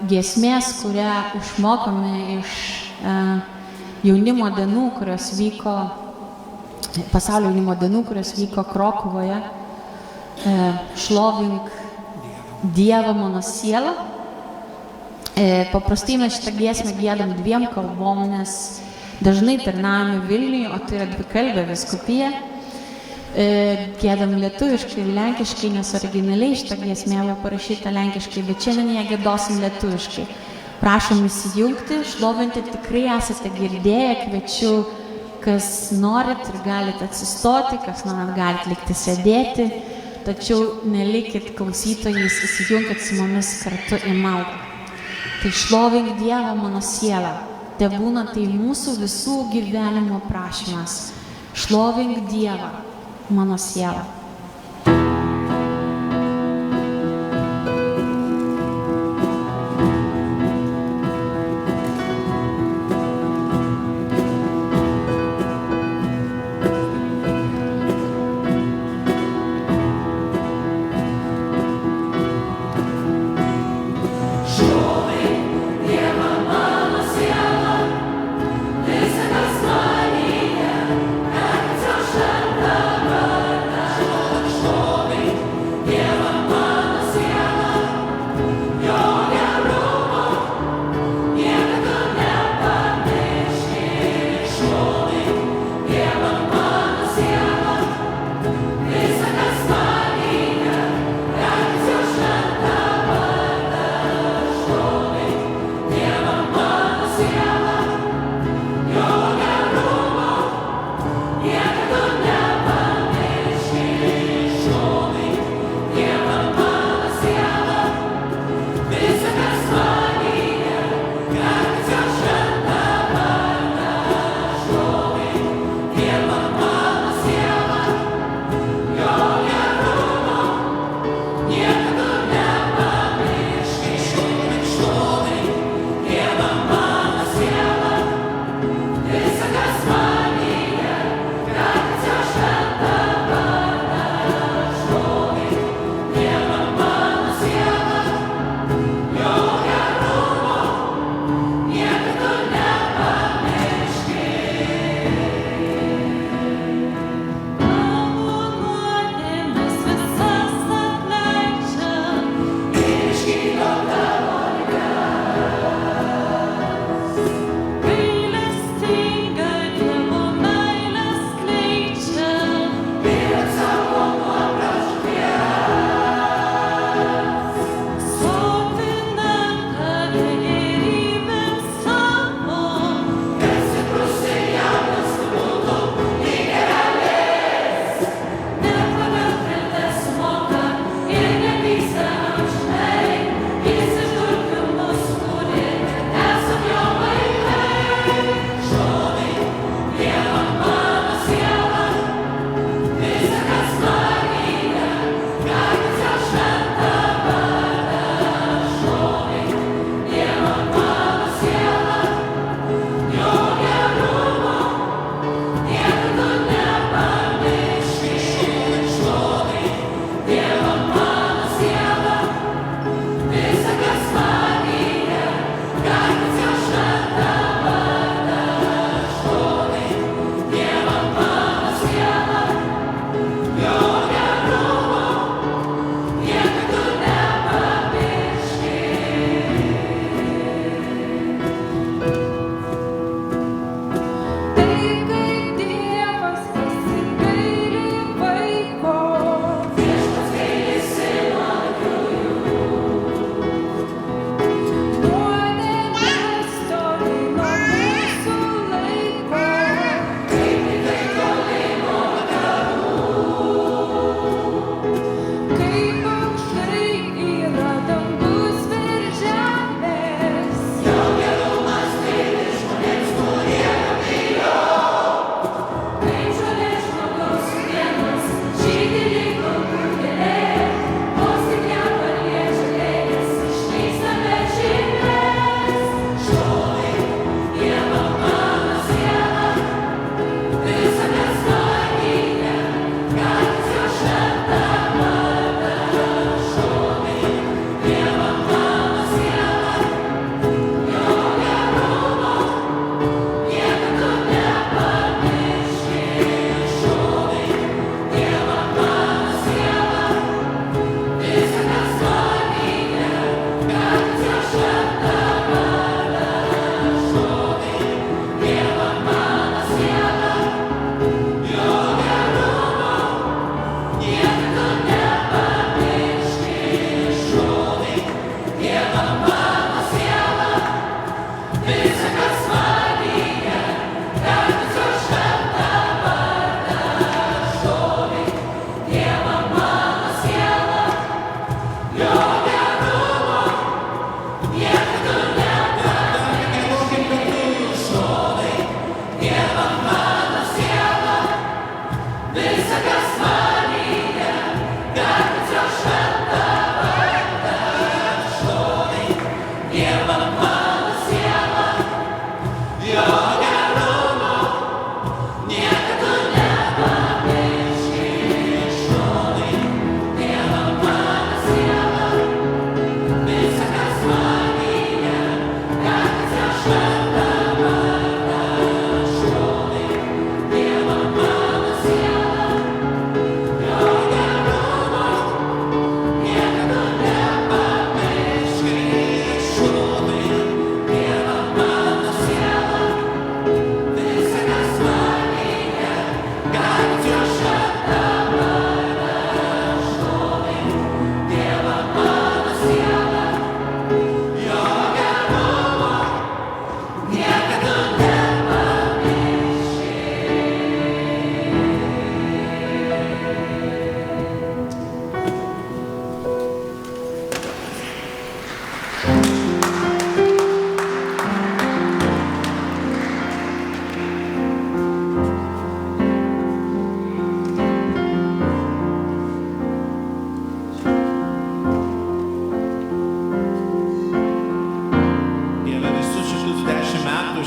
giesmės, kurią išmokome iš jaunimo dienų, kurios vyko, pasaulio jaunimo dienų, kurios vyko Krokuvoje. Šlovink Dievą mano sielą. Paprastai mes šitą giesmę giedam 2 kalbom, nes dažnai tarnaujame Vilniuje, o tai yra dvikalbė vyskupija. Giedam lietuviškai ir lenkiškai, nes originaliai šitą giesmę buvo parašyta lenkiškai, bet šiandien ją giedosim lietuviškai. Prašom įsijungti, šlovinti, tikrai esate girdėję, kviečiu, kas norit ir galite atsistoti, kas norit galite likti sėdėti, tačiau nelikit klausytojais, įsijunkit su mumis kartu į maldą. Tai šlovink Dievą mano sielą, te būna tai mūsų visų gyvenimo prašymas. Šlovink Dievą mano sielą. Visą kas manyje, kad čia šventą vardą.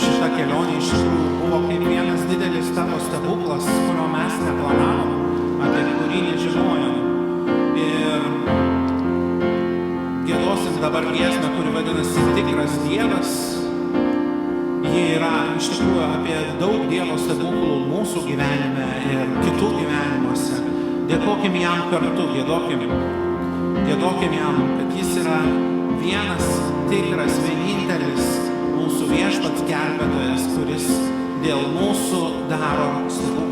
šita kelionė iš tikrųjų buvo kaip vienas didelis tavo stebuklas, kurio mes neplanavom, apie kurį nežinojom. Ir giedosim dabar giesmę, kuri vadinasi Tikras Dievas. Jie yra iš tikrųjų apie daug Dievo stebuklų mūsų gyvenime ir kitų gyvenimuose. Dėkokim jam kartu, dėkokim jam, kad jis yra vienas tikras, vienintelis mūsų viešpats gelbėtojas, kuris dėl mūsų daro stebuklus.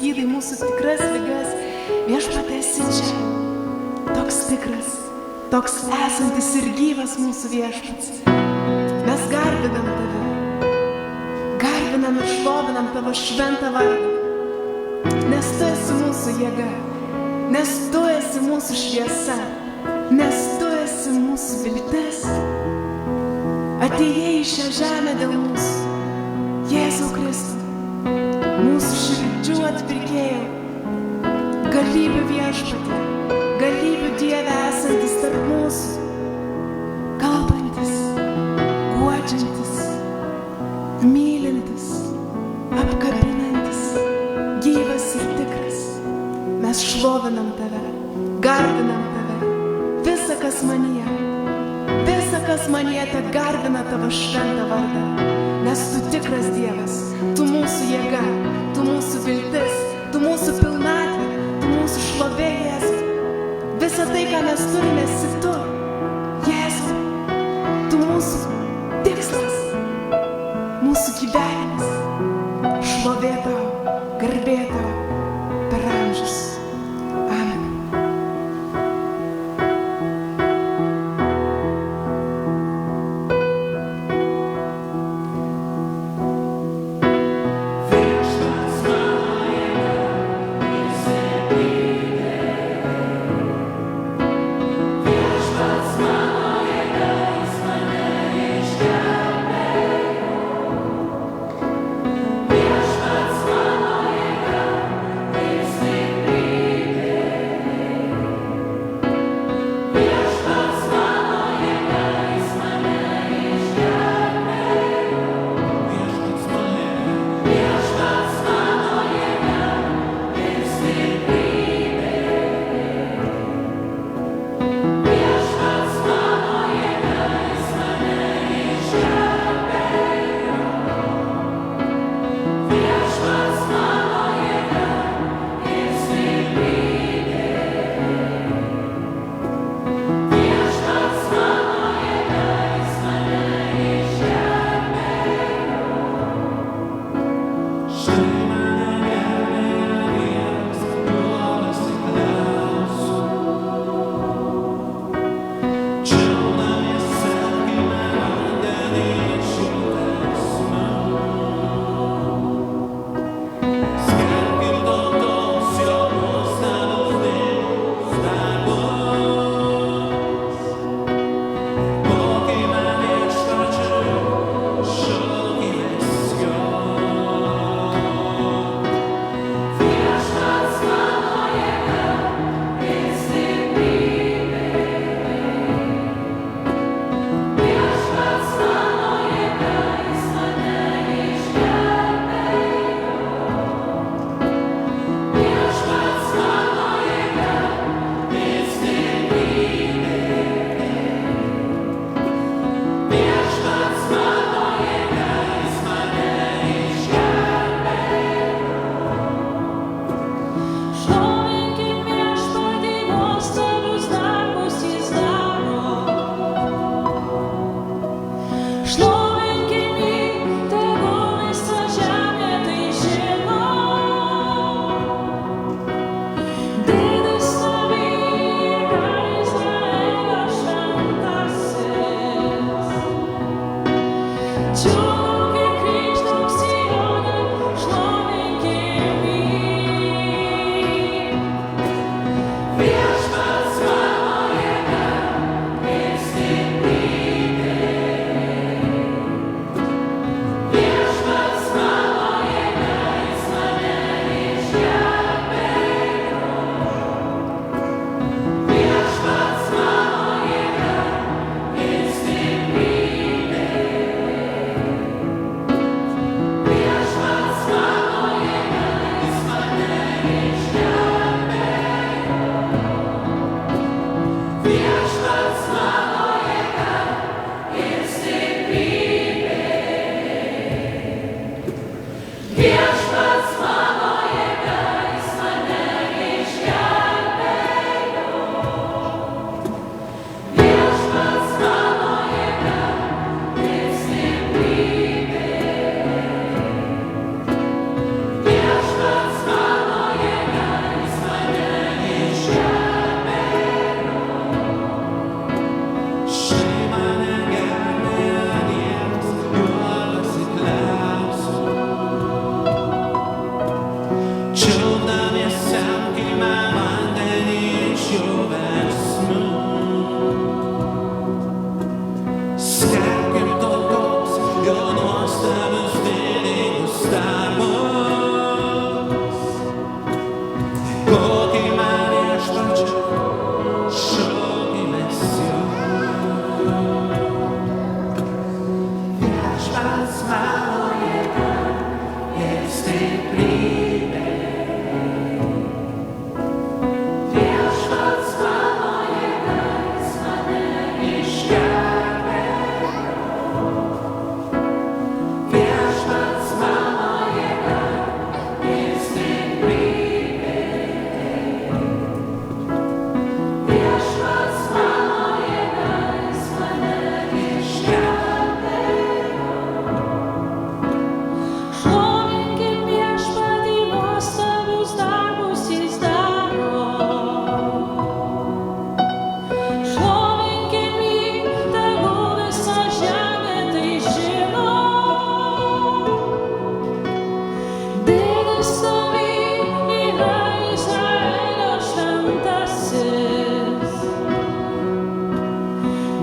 gydai mūsų tikras ligas. Viešpatie esi čia, toks tikras, toks esantis ir gyvas mūsų viešpats. Mes garbinam tave, garbinam ir šlovinam tavo šventą vardą, nes tu esi mūsų jėga, nes tu esi mūsų šviesa, nes tu esi mūsų viltis. Atėjai į šią žemę dėl mūsų, Jėzau Kristų, mūsų širdžių atpirkėjau, galybių viešpatie, galybių Dieve esantis tarp mūsų, kalbantis, guodžiantis, mylintis, apkabinantis, gyvas ir tikras. Mes šlovinam tave, garbinam tave, visa kas manyje te garbina tavo šventą vardą, nes tu tikras Dievas, tu mūsų jėga, tu mūsų viltis, tu mūsų pilnatvė, tu mūsų šlovė, Jėzau. Visa tai, ką mes turime, esi tu, Jėzau, tu mūsų tikslas, mūsų gyvenimas, šlovė tau, garbė tau per amžius. Amen.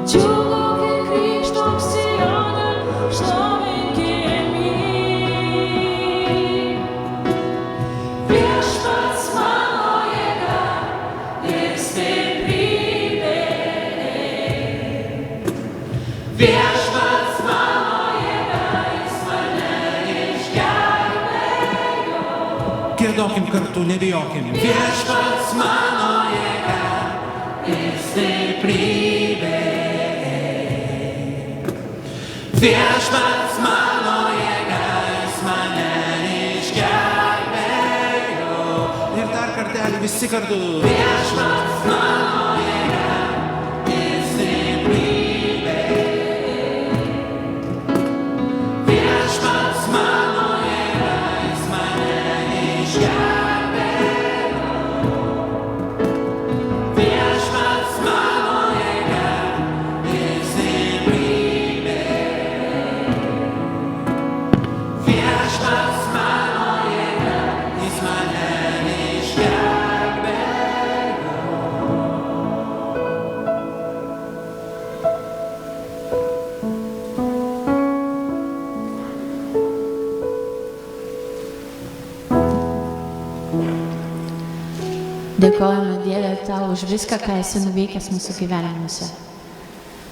Džiugu, kai Krikštok Sioną, šlovinkim jį. Viešpats mano jėga ir stiprybė. Viešpats mano jėga, jis mane išgelbėjo. Giedokim kartu, nebijokim. Viešpats mano jėga ir stiprybė. Viešpats mano jėga, jis mane išgelbėjo. Ir dar kartelį visi kartu. Viešpats mano jėga ir stiprybė. Viešpats mano jėga, jis mane išgelbėjo. Viešpats mano jėga ir stiprybė. Viešpats mano jėga, jis mane išgelbėjo. Dėkojame Dieve tau už viską, ką esi nuveikęs mūsų gyvenimuose.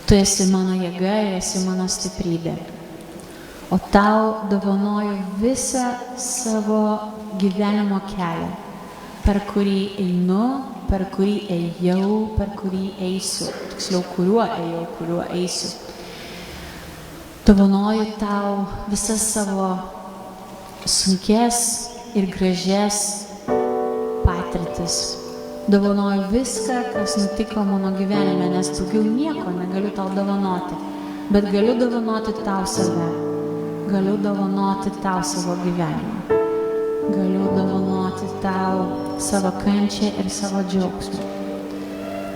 Tu esi mano jėga ir esi mano stiprybė. O tau dovanoju visą savo gyvenimo kelią, per kurį einu, per kurį ėjau, per kurį eisiu. Tiksliau, kuriuo ėjau, kuriuo eisiu. Dovanoju tau visas savo sunkes ir gražias patirtis. Dovanoju viską, kas nutiko mano gyvenime, nes daugiau nieko negaliu tau dovanoti. Bet galiu dovanoti tau save. Galiu dovanoti tau savo gyvenimą. Galiu dovanoti tau savo kančią ir savo džiaugsmą.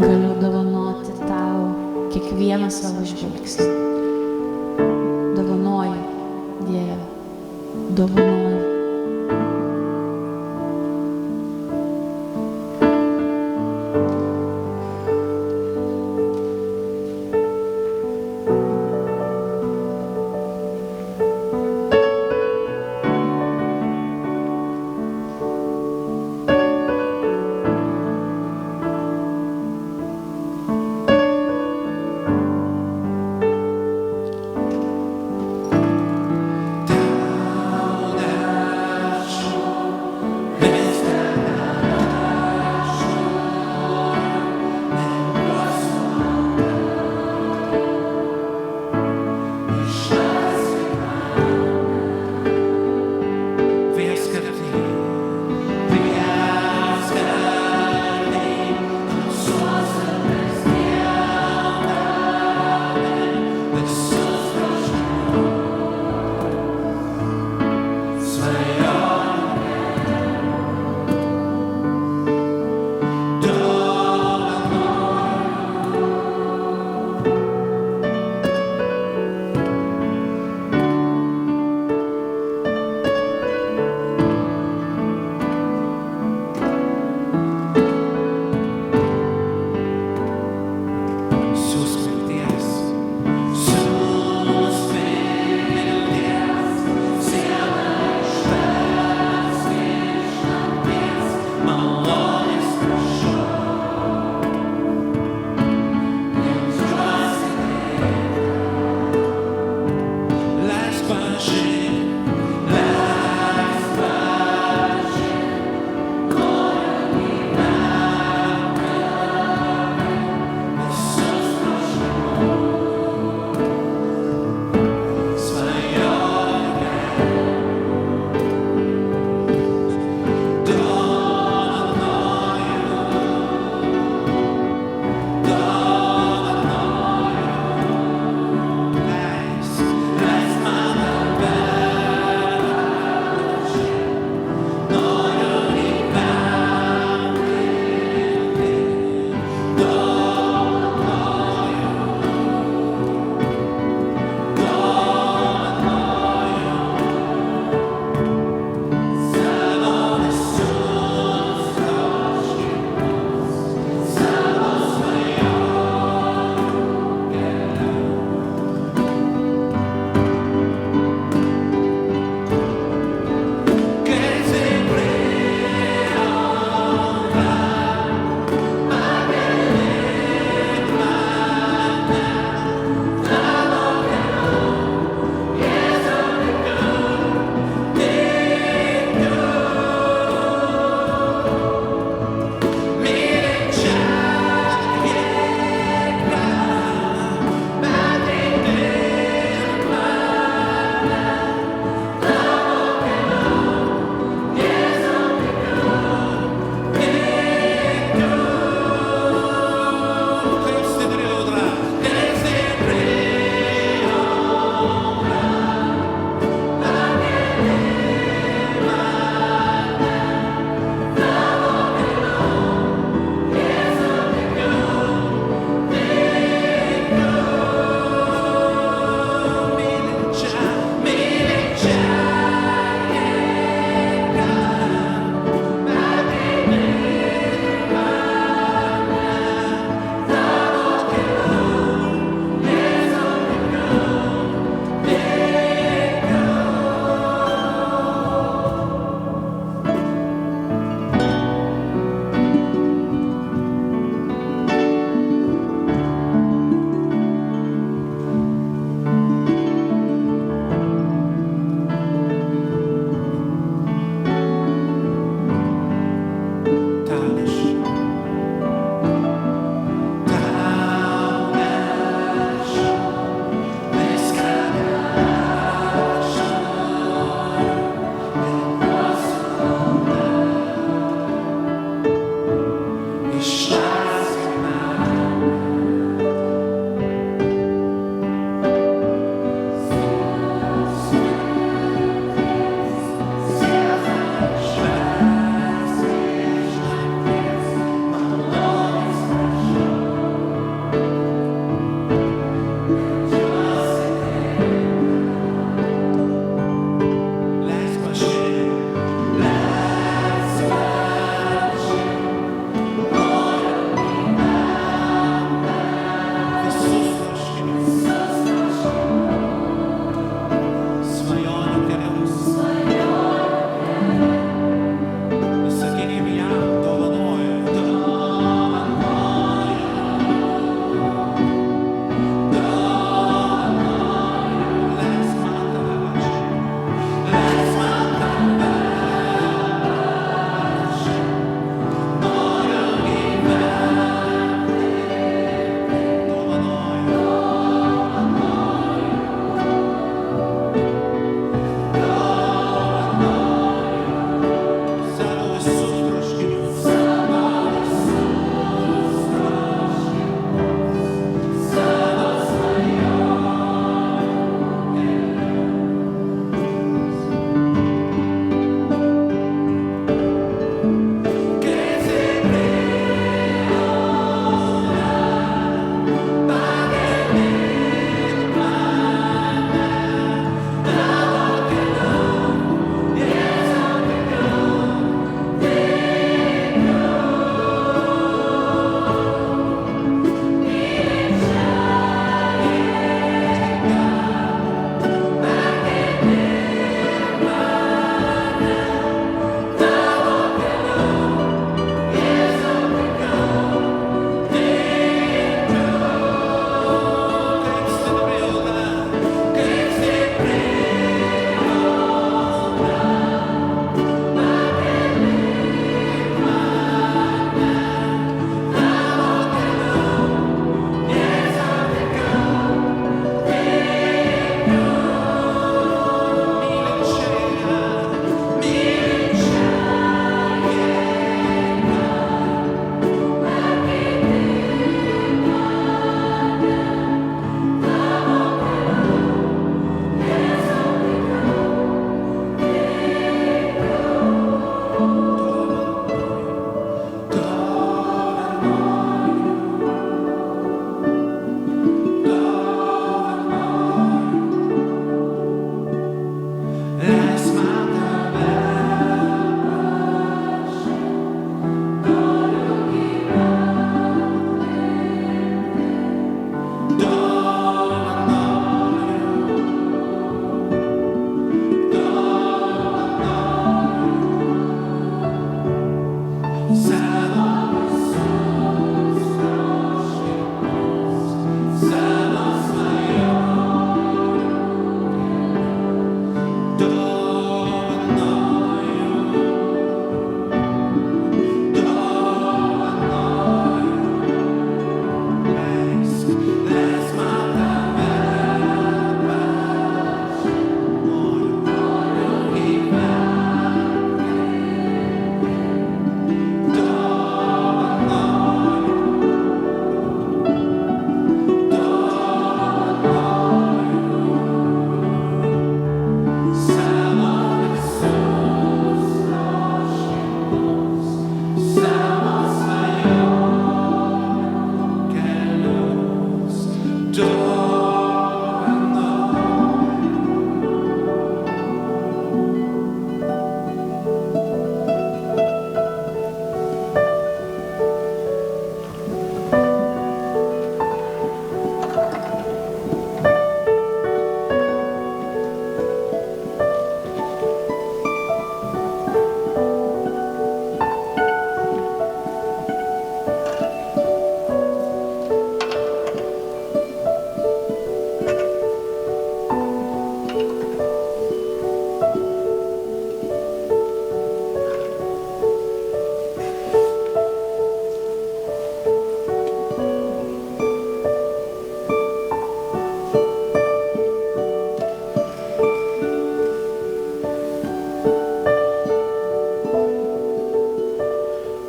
Galiu dovanoti tau kiekvieną savo žvilgsnį. Dovanoju, Dieve, dovanoju. Down, down.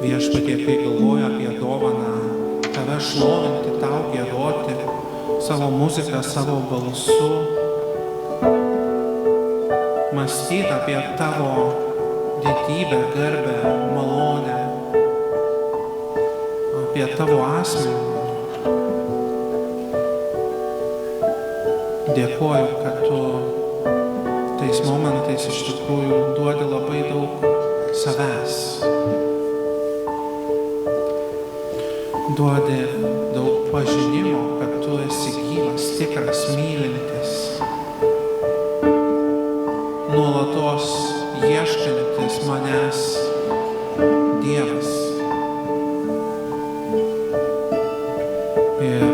Viešpatie, kai galvoju apie dovaną, tave šlovinti, tau giedoti, savo muziką, savo balsu, mąstyti apie tavo didybę, garbę, malonę, apie tavo asmenį. Dėkoju, kad tu tais momentais iš tikrųjų duodi labai daug savęs. Duodi daug pažinimo, kad tu esi gyvas, tikras, mylintis, nuolatos ieškantis manęs Dievas. Ir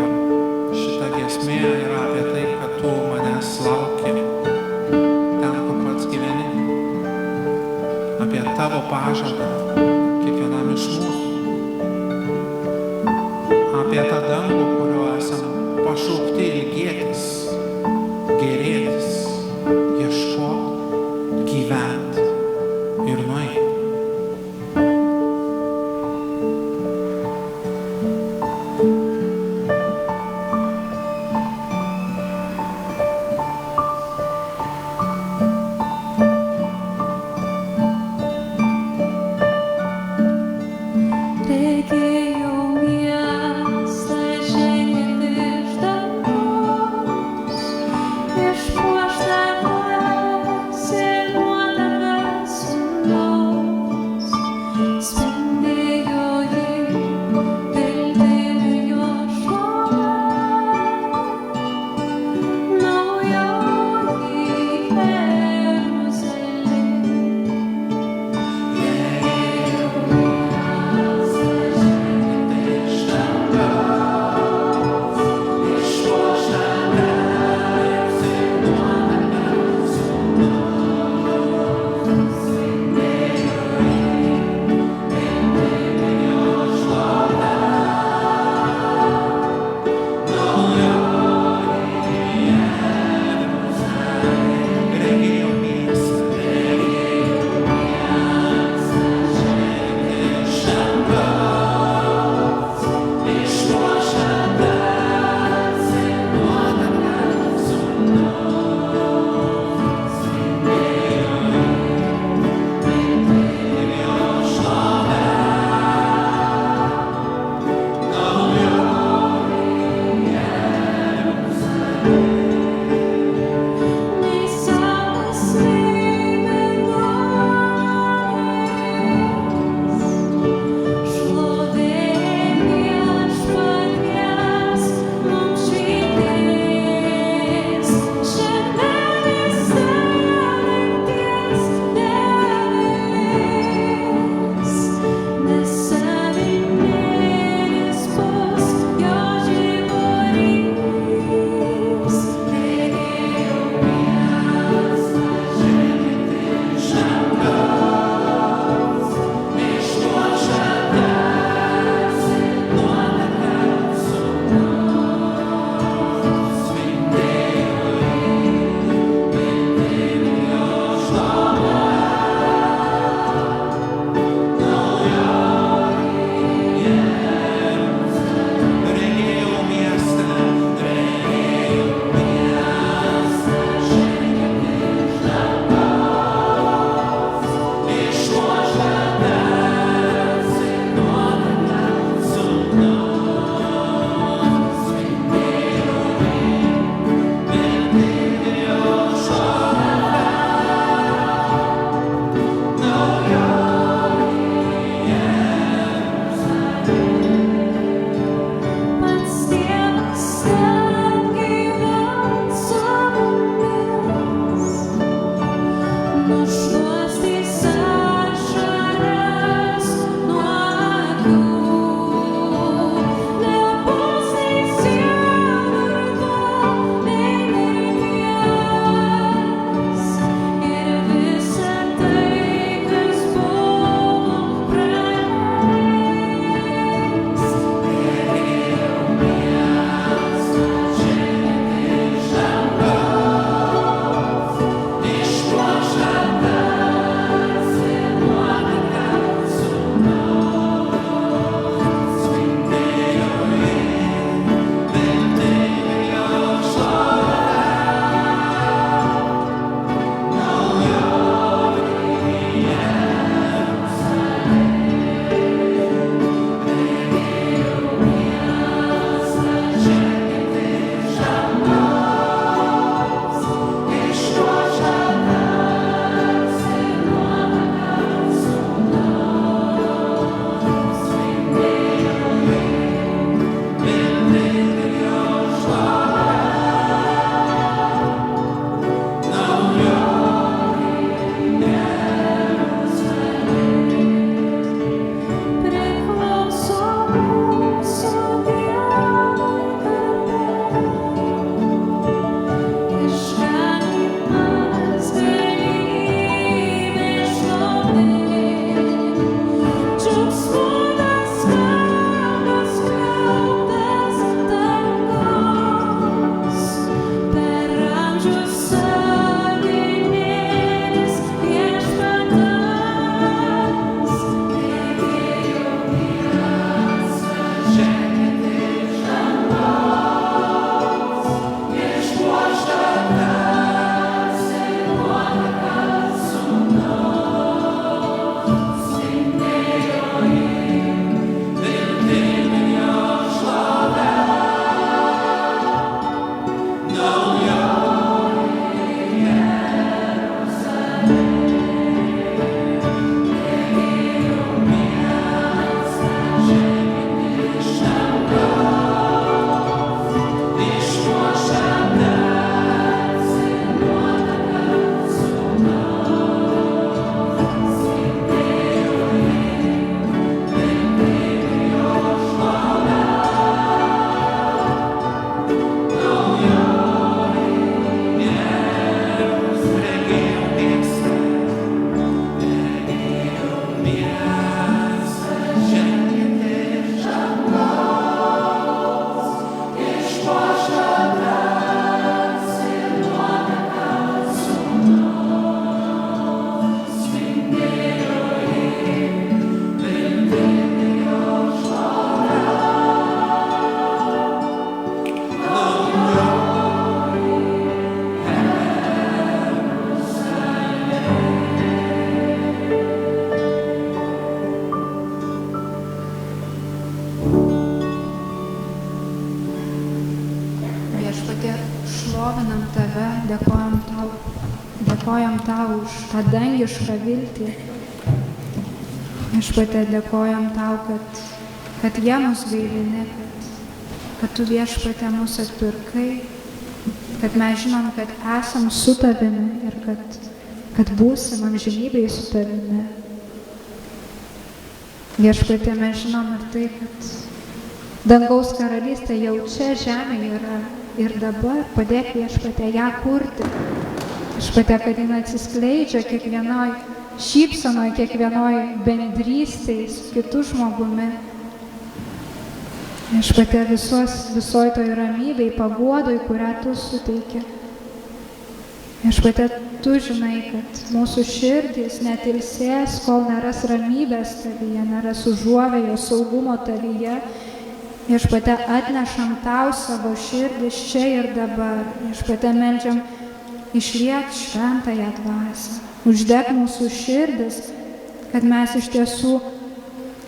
šita giesmė yra apie tai, kad tu manęs lauki ten, kur pats gyveni, apie tavo pažadą kiekvienam iš mūsų. Apie tą dangų, kurio esam pašaukti ilgėtis, gerėtis, ieškoti, gyventi ir nueiti. Regėjau miestą Viešpatie, šlovinam Tave, dėkojam Tau už tą dangišką viltį. Viešpatie, dėkojam Tau, kad jie mus gaivini, kad Tu, Viešpatie, mus atpirkai, kad mes žinom, kad esam su Tavimi ir kad būsim amžinybėj su Tavimi. Viešpatie, mes žinom ir tai, kad dangaus karalystė jau čia žemėje yra ir dabar. Padėk, Viešpatie, ją kurti. Viešpatie, kad jin atsiskleidžia kiekvienoj šypsenoj, kiekvienoj bendrystėj su kitu žmogumi. Viešpatie, visoj toj ramybėj, paguodoj, kurią Tu suteiki. Viešpatie, Tu žinai, kad mūsų širdys netilsės, kol neras ramybės Tavyje, neras užuovėjos saugumo Tavyje. Viešpatie, atnešam Tau savo širdis čia ir dabar. Viešpatie, meldžiam, išliek šventąją dvasią. Uždek mūsų širdis, kad mes iš tiesų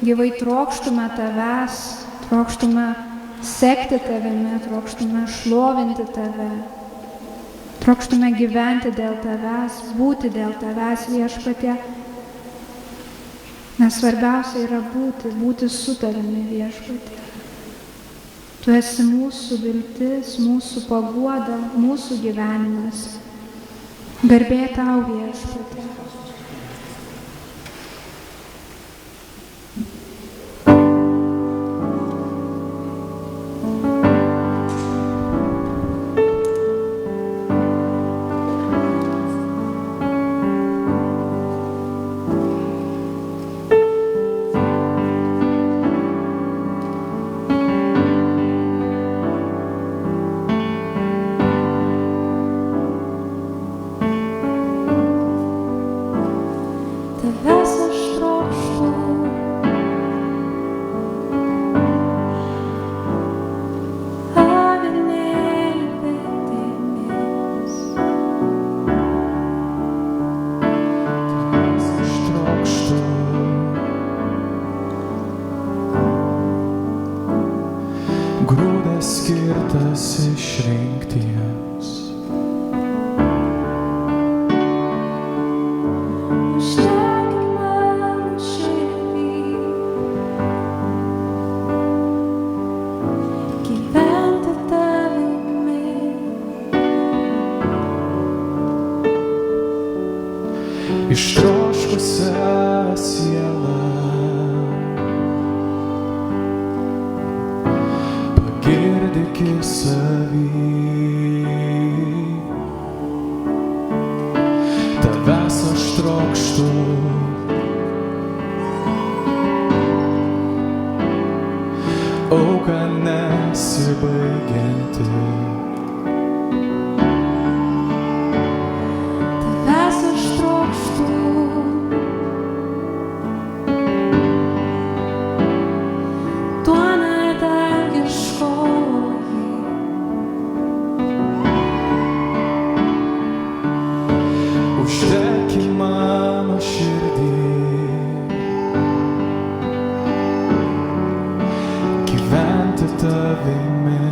gyvai trokštume Tavęs, trokštume sekti Tavimi, trokštume šlovinti Tave, trokštume gyventi dėl Tavęs, būti dėl Tavęs, Viešpatie. Nes svarbiausia yra būti su Tavimi, Viešpatie. Tu esi mūsų viltis, mūsų paguoda, mūsų gyvenimas. Garbė Tau, Viešpatie. Grūdas skirtas išrinktiems. Uždek mano širdį, gyventi Tavimi. Ištroškusią sielą girdik į savį. Tavęs aš trokštu, auka nesibaigianti. Tavęs aš trokštu, duona dangiškoji. Uždek į mano širdį, gyventi Tavimi.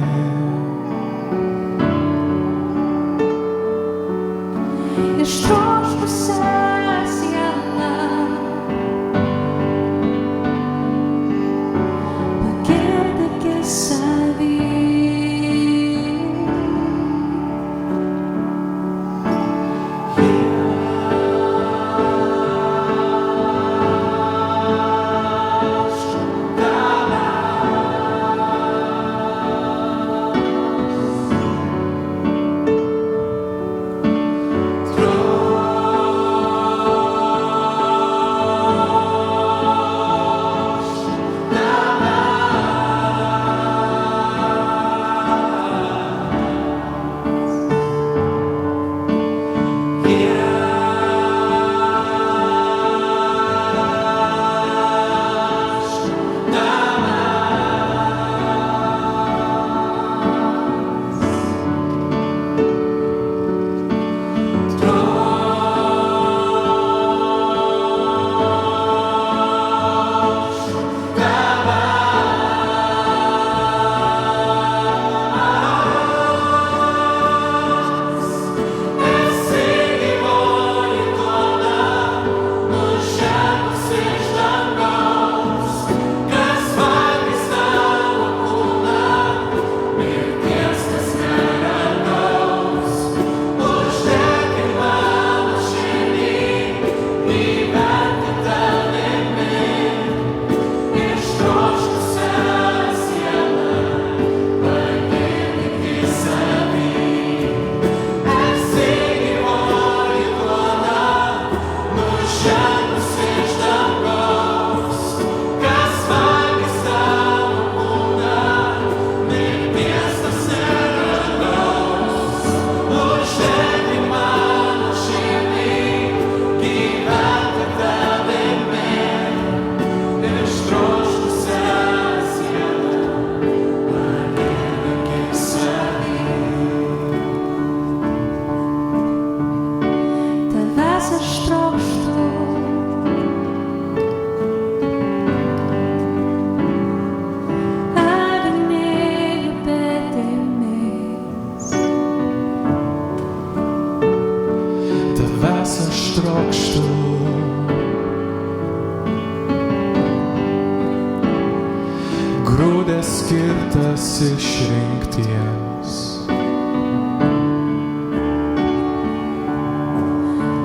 mirties.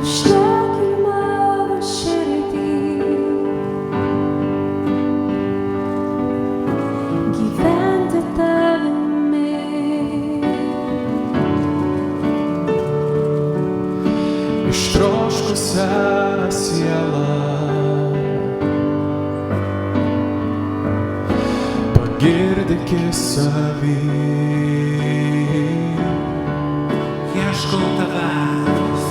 Uždek į mano širdį gyventi tavimi. Ištroškusią sielą pagirdyk į savį. Ieškau tavęs.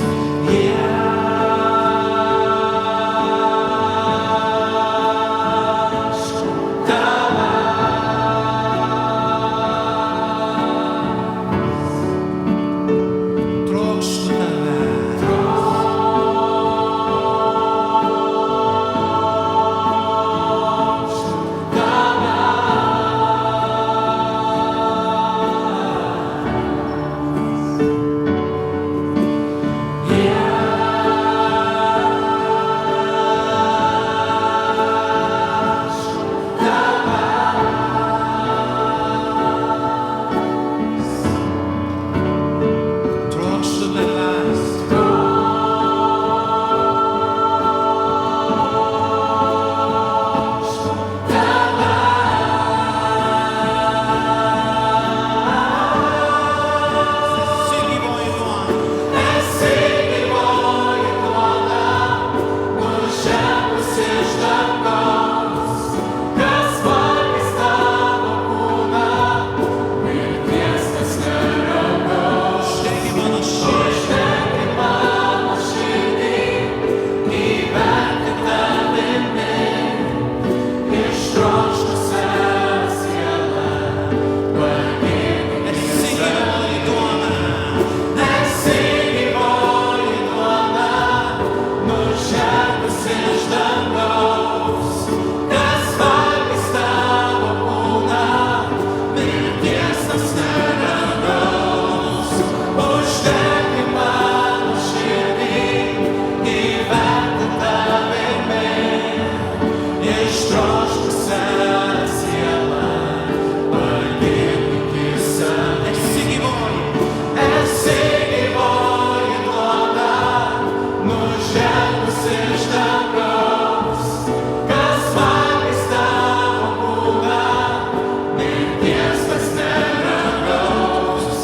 Trokštu tavęs. Trokštu tavęs. Esi gyvoji duona. Esi gyvoji duona, nužengusi iš dangaus, kas valgys tavo kūną, mirties tas neragaus. Uždegi mano širdį, gyventi tavimi, ištroškusią sielą pagirdyk. Esi gyvoji duona. Esi gyvoji duona, nužengusi iš dangaus, kas valgys tavo kūną, mirties tas neragaus. Uždegi mano širdį, gyventi tavimi, ištroškusią sielą pagirdyk į savį. Esi gyvoji duona, nužengusi iš dangaus, kas valgys tavo kūną, mirties tas neragaus.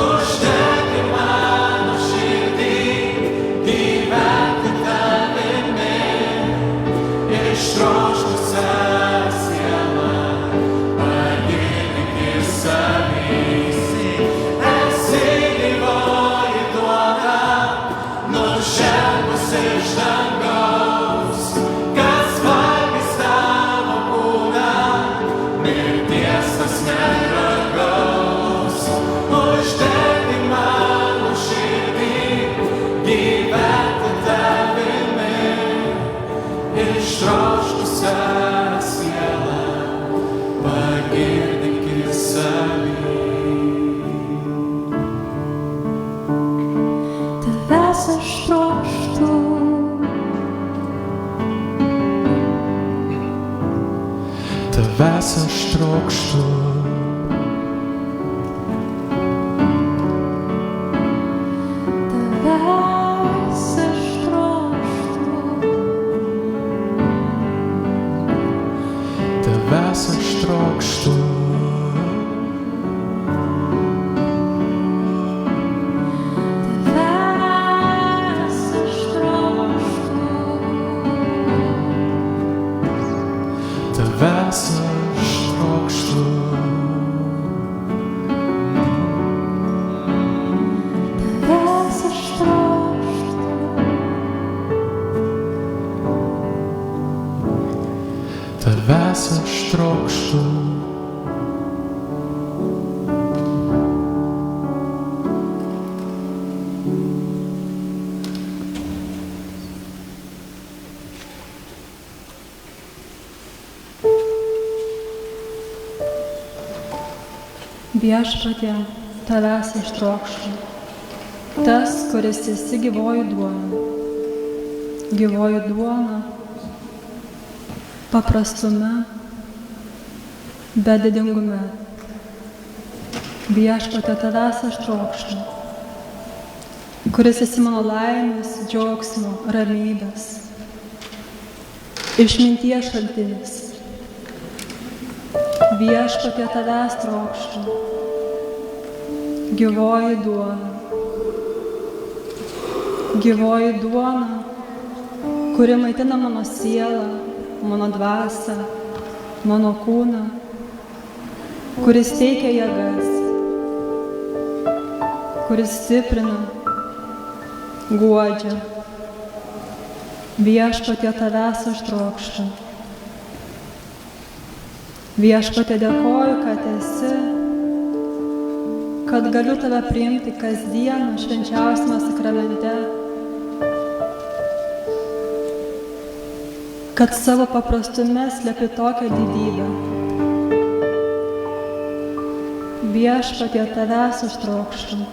Uždegi mano širdį, gyventi tavimi, ištroškusią sielą pagirdyk į savį. Esi gyvoji duona, nužengusi iš dangaus, kas valgys tavo kūną, mirties tas neragaus. Uždegi mano širdį, gyventi tavimi, ištroškusią sielą pagirdyk į savį. Tavęs aš trokštu, Tavęs aš trokštu. tavęs aš trokštu, Tavęs aš trokštu. tavęs aš trokštu, Tavęs aš trokštu. tavęs aš trokštu, Tavęs aš trokštu. Viešpatie, tavęs aš trokštu. Tas, kuris esi gyvoji duona, paprastume, bet didingume. Viešpatie, tavęs aš trokštu, kuris esi mano laimės, džiaugsmo, ramybės, išminties šaltinis. Viešpatie, tavęs trokštu, gyvoji duona, kuri maitina mano sielą, mano dvasią, mano kūną, kuris teikia jėgas, kuris stiprina, guodžia. Viešpatie, tavęs aš trokštu. Viešpatie, dėkoju, kad esi, kad galiu tave priimti kasdieną švenčiausiame sakramente, kad savo paprastume slepi tokią didybę. Viešpatie, tavęs aš trokštu.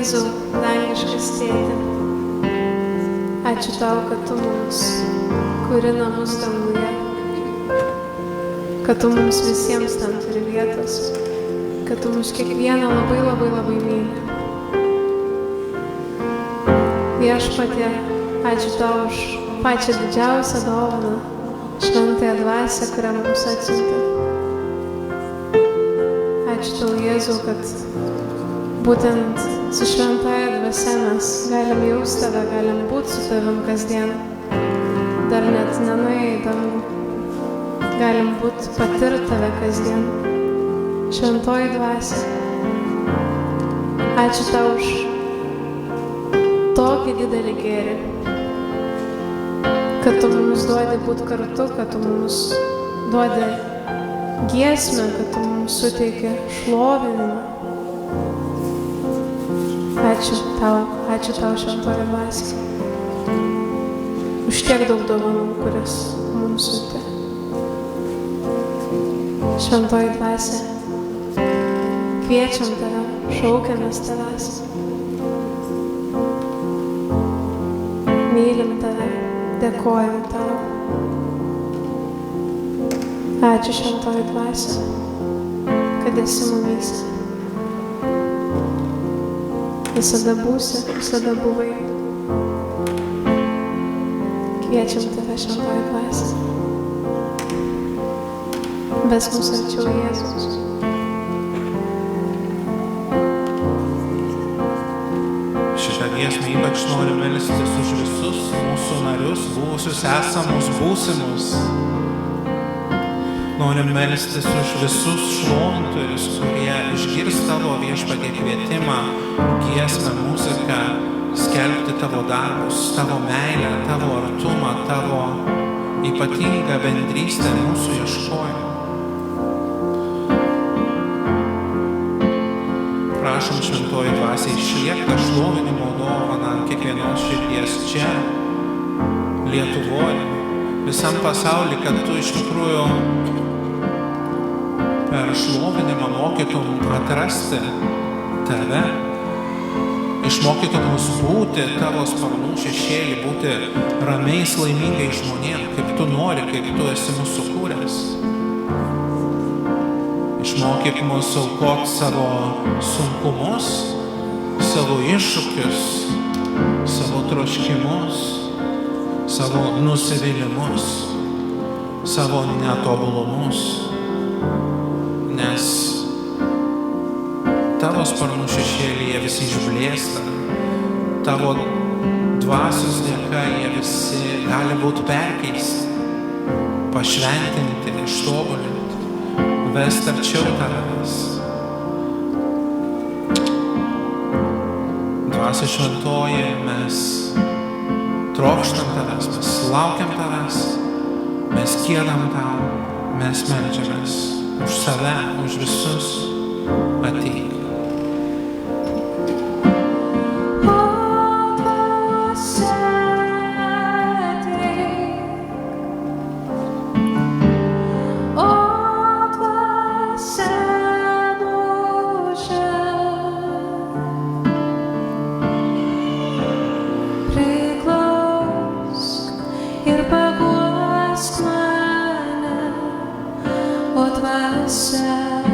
Jėzau, dangiškas Tėte, ačiū Tau, kad Tu mums kuri namus danguje, kad Tu mums visiems ten turi vietos, kad Tu mus kiekvieną labai labai labai myli. Viešpatie, ačiū Tau už pačią didžiausią dovaną, šventąją dvasią, kurią mums atsiuntė. Ačiū Tau, Jėzau, kad būtent su šventąja dvasia mes galim jausti Tave, galim būti su Tavim kasdien, dar net nenuėję į dangų, galim būti patirti Tave kasdien. Šventoji dvasia, ačiū Tau už tokį didelį gėrį, kad Tu mums duodi būti kartu, kad Tu mums duodi giesmę, kad Tu mums suteiki šlovinimą. Ačiū Tau, šventoji dvasia, už tiek daug dovanų, kurias mums siunti. Šventoji dvasia, kviečiam Tave, šaukiamės Tavęs. Mylim Tave, dėkojam Tau. Ačiū, šventoji dvasia, kad esi mumyse. Visada būsi, visada buvai. Kviečiam Tave, šventoji dvasia. Vesk mus arčiau Jėzus. Šitą giesmę ypač noriu melstis už visus mūsų narius, buvusius, esamus, būsimus. Norim melstis už visus šlovintojus, kurie išgirs Tavo Viešpatie kvietimą, giesmę, muziką, skelbti Tavo darbus, Tavo meilę, Tavo artumą, Tavo ypatingą bendrystę mūsų ieškojimą. Prašom šventoji dvasia išlieka šlovinimo dovaną ant kiekvienos širdies čia, Lietuvoje, visam pasaulyje, kad Tu iš tikrųjų per šlovinimą mokytum atrasti Tave, išmokytum mus būti Tavo sparnų šešėlį, būti ramiais, laimingais žmonėms, kaip Tu nori, kaip Tu esi mūsų sukūręs. Išmokyk mus aukoti savo sunkumus, savo iššūkius, savo troškimus, savo nusivylimus, savo netobulumus, nes Tavo sparnų šešėlyje visi išblėsta, Tavo dvasios dėka jie visi gali būti perkeisti, pašventinti, ištobulinti, vesti arčiau Tavęs. Dvasia šventoji, mes trokštam Tavęs, mes laukiam Tavęs, mes giedam Tau, mes meldžiamės už save, už visus. Ateik. Dvasia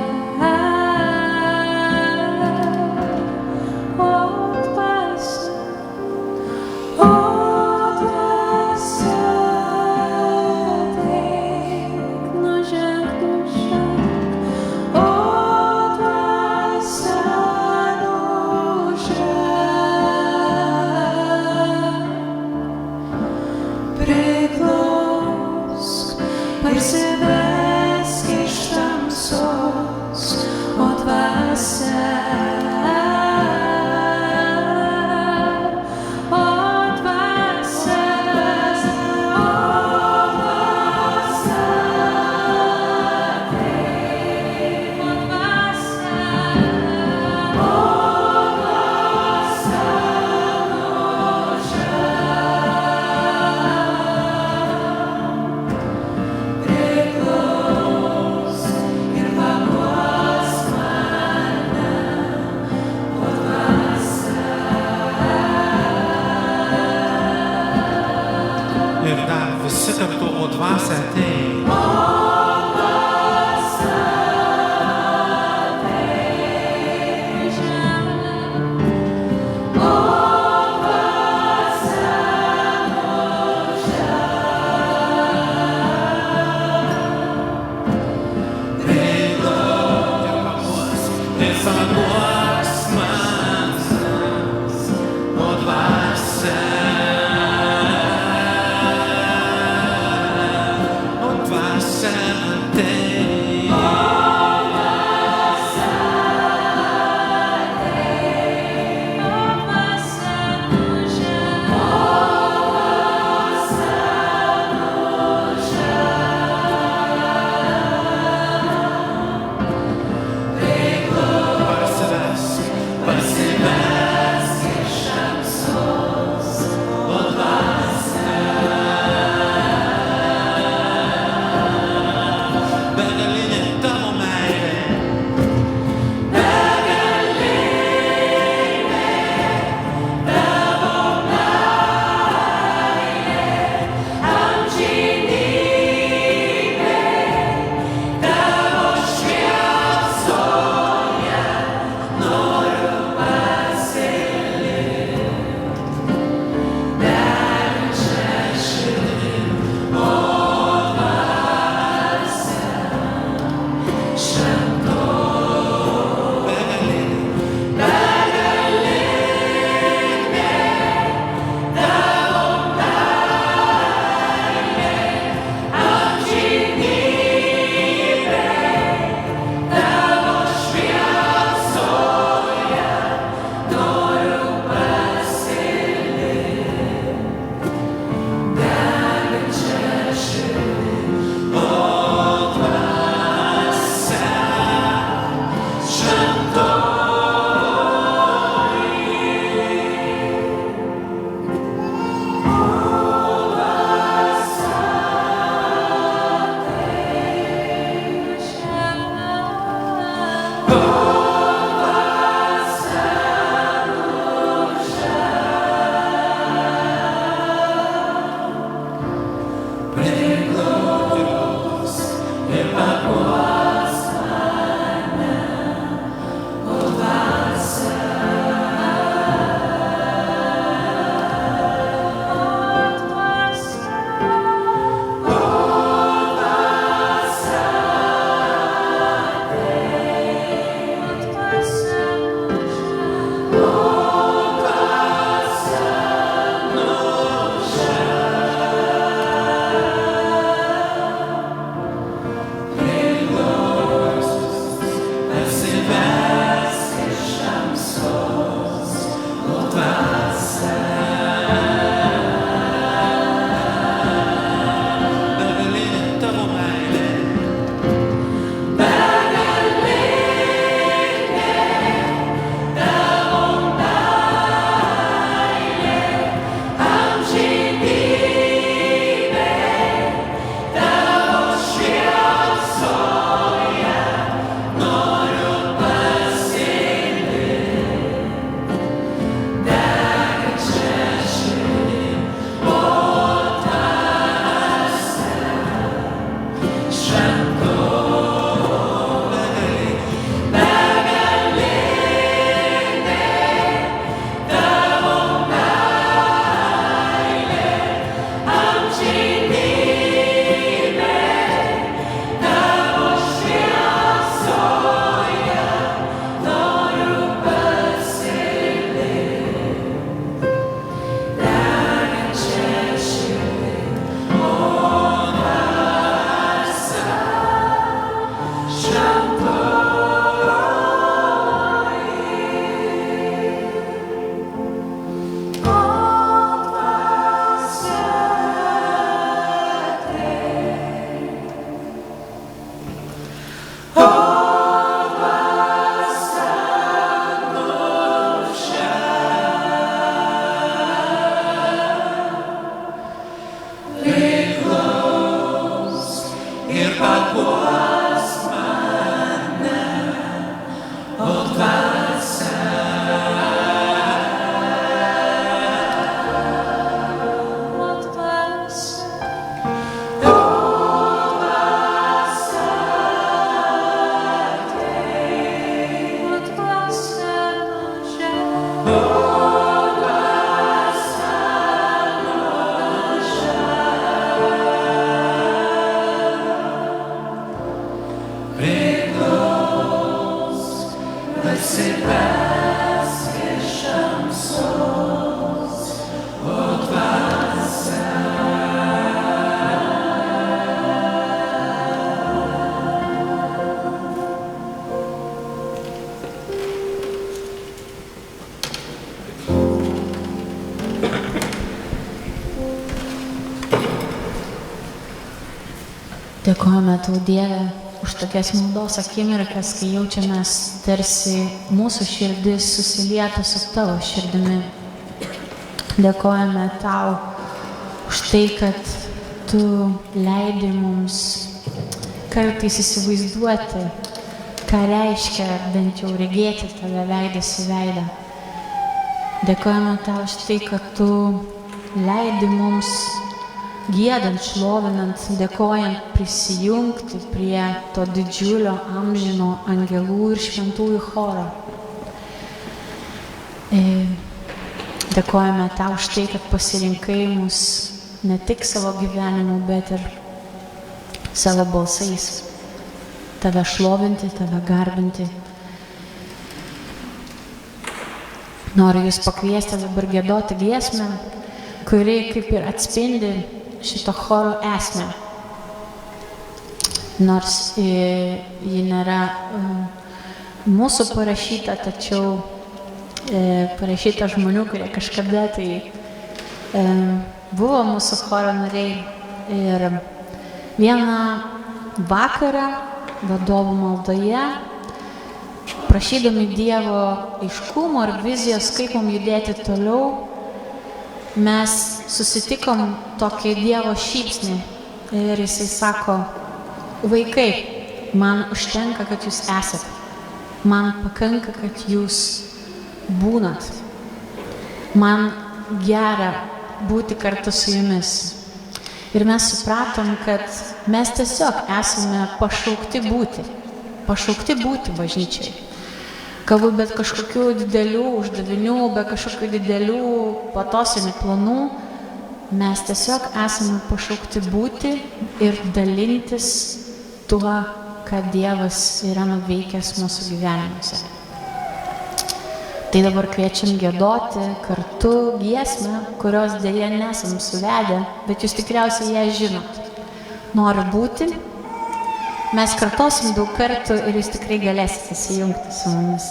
Dėkojame Tau, Dieve, už tokias maldos akimirkas, kai jaučiamės tarsi mūsų širdis susilieta su Tavo širdimi. Dėkojame Tau už tai, kad Tu leidi mums kartais įsivaizduoti, ką reiškia bent jau regėti Tave veidas į veidą. Dėkojame Tau už tai, kad Tu leidi mums giedant, šlovinant, dėkojant prisijungti prie to didžiulio amžino angelų ir šventųjų choro. Dėkojame Tau už tai, kad pasirinkai mus ne tik savo gyvenimu, bet ir savo balsais. Tave šlovinti, Tave garbinti. Noriu Jūs pakviesti dabar giedoti giesmę, kuri kaip ir atspindi šito choro esmę. Nors ji nėra mūsų parašyta, tačiau parašyta žmonių, kurie kažkada tai buvo mūsų choro nariai. Ir vieną vakarą vadovų maldoje, prašydami Dievo aiškumo ir vizijos, kaip mums judėti toliau, mes susitikom tokį Dievo šypsnį ir Jisai sako: vaikai, man užtenka, kad Jūs esat, man pakanka, kad Jūs būnat, man gera būti kartu su Jumis. Ir mes supratom, kad mes tiesiog esame pašaukti būti bažnyčiai. Galbūt bet kažkokių didelių uždavinių, be kažkokių didelių platosinių planų, mes tiesiog esame pašaukti būti ir dalintis tuo, ką Dievas yra nuveikęs mūsų gyvenimuose. Tai dabar kviečiam giedoti kartu giesmę, kurios dėja nesam suvedę, bet Jūs tikriausiai ją žinot. Noriu būti. Mes kartosim daug kartų ir Jūs tikrai galėsite įsijungti su mumis.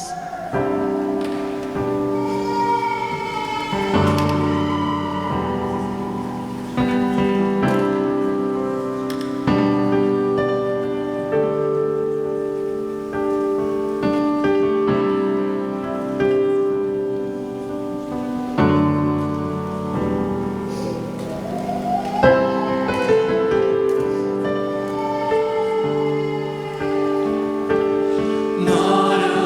Noriu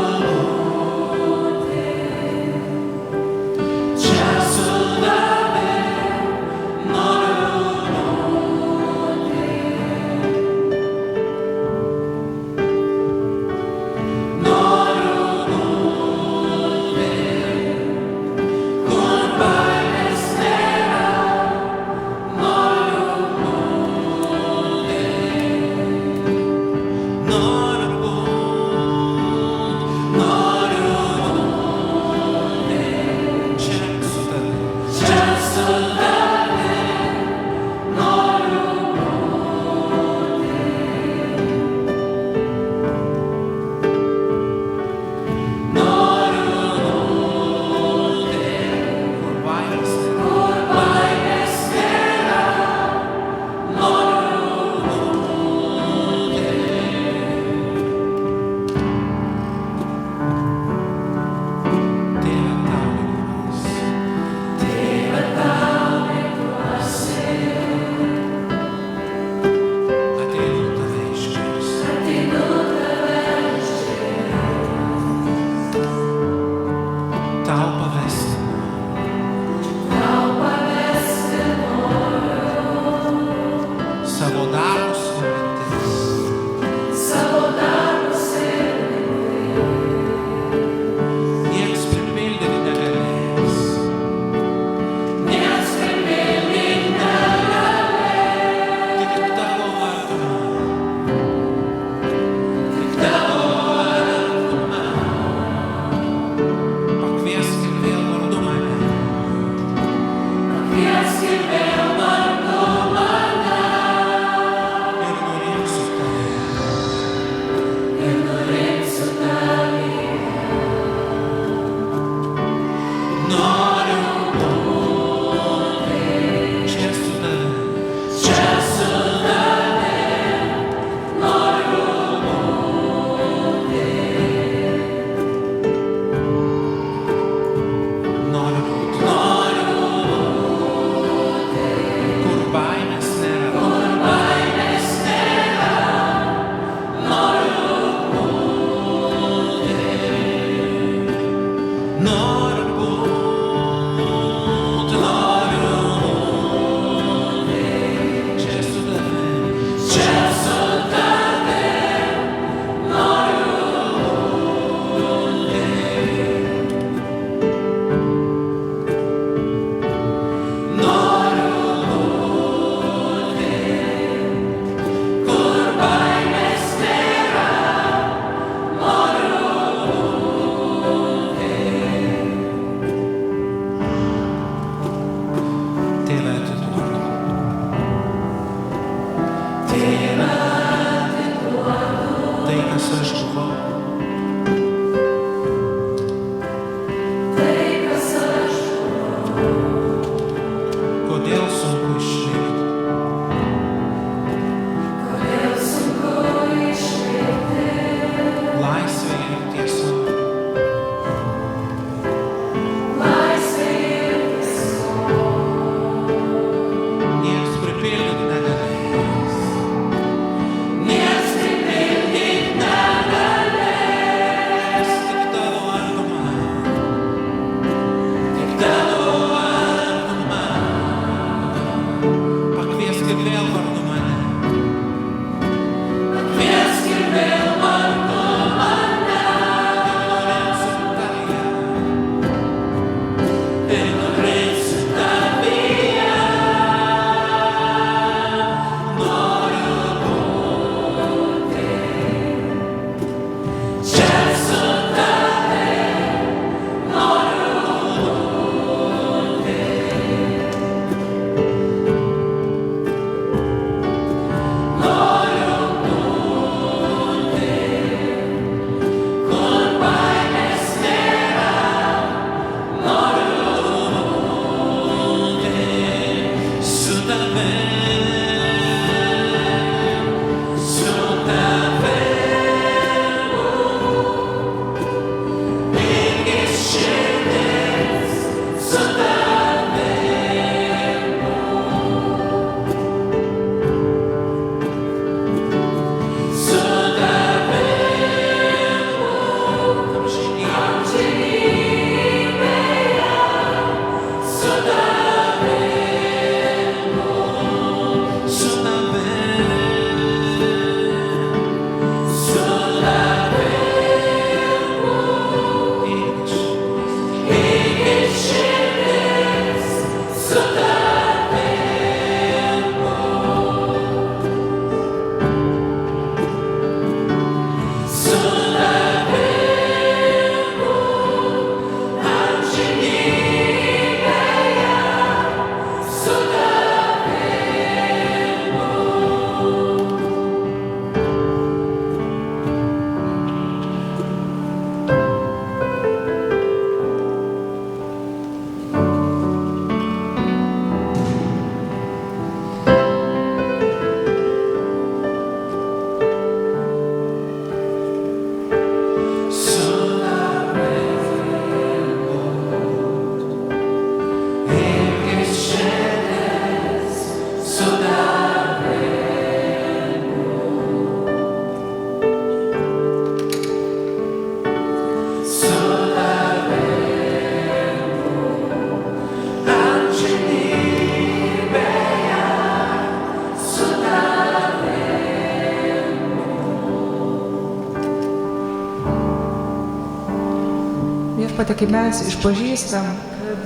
Viešpatie, kai mes išpažįstam, kad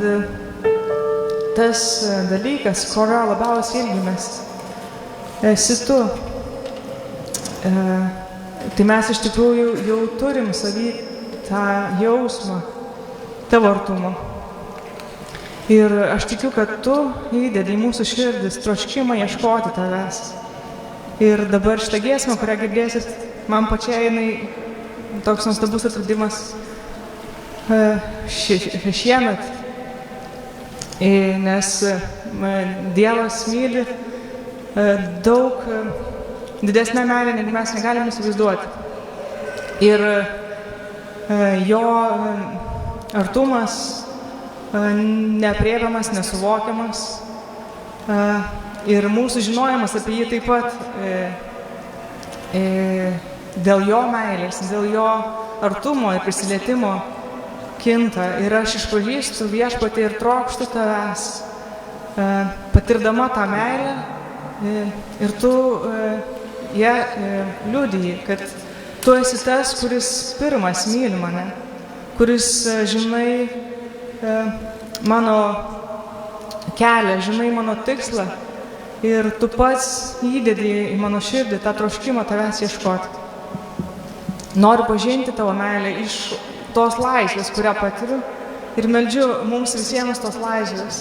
tas dalykas, kurio labiausiai ilgimės, esi tu, tai mes iš tikrųjų jau turim savy tą jausmą tavo artumo. Ir aš tikiu, kad tu įdedi į mūsų širdis troškimą ieškoti tavęs. Ir dabar šitą giesmę, kurią girdėsit, man pačiai jinai toks nuostabus atradimas šiemet. Nes Dievas myli daug didesnę meilę, negu mes negalim įsivaizduoti. Ir jo artumas neaprėpiamas, nesuvokiamas. Ir mūsų žinojimas apie jį taip pat dėl jo meilės, dėl jo artumo ir prisilietimo kinta. Ir aš išpažįstu Viešpatį ir trokštu tavęs, patirdama tą meilę, ir tu ją liudiji, kad tu esi tas, kuris pirmas myli mane, kuris žinai mano kelią, žinai mano tikslą ir tu pats įdedi į mano širdį tą troškimą tavęs ieškoti. Noriu pažinti tavo meilę iš tos laisvės, kurią patiriu, ir meldžiu mums visiems tos laisvės.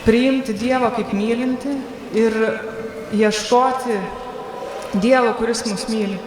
Priimti Dievą kaip mylinti ir ieškoti Dievo, kuris mus myli.